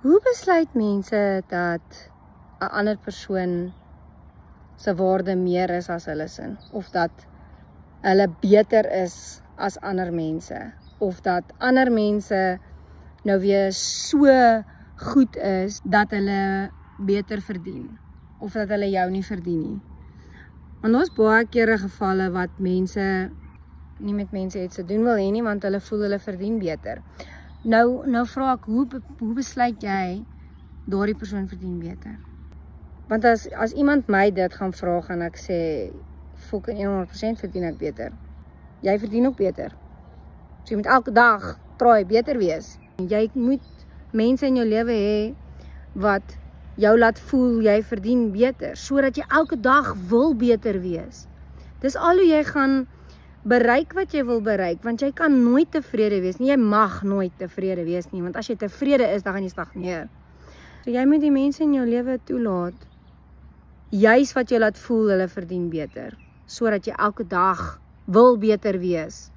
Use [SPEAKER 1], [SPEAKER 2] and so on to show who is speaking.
[SPEAKER 1] Hoe besluit mense dat 'n ander persoon se waarde meer is as hulle sin? Of dat hulle beter is as ander mense? Of dat ander mense nou weer so goed is dat hulle beter verdien? Of dat hulle jou nie verdien nie? Want daar's baie kere gevalle wat mense nie met mense iets te doen wil hê nie, want hulle voel hulle verdien beter. Nou vra ek, hoe besluit jy daardie persoon verdien beter? Want as iemand my dit gaan vra, gaan ek sê, fucking 100% verdien ek beter. Jy verdien ook beter. So jy moet elke dag try beter wees. Jy moet mense in jou lewe hê wat jou laat voel jy verdien beter, sodat jy elke dag wil beter wees. Dis al hoe jy gaan bereik wat jy wil bereik, want jy kan nooit tevrede wees nie, jy mag nooit tevrede wees nie, want as jy tevrede is, dan gaan jy stagneer. So jy moet die mense in jou lewe toelaat, juis wat jy laat voel hulle verdien beter, sodat jy elke dag wil beter wees.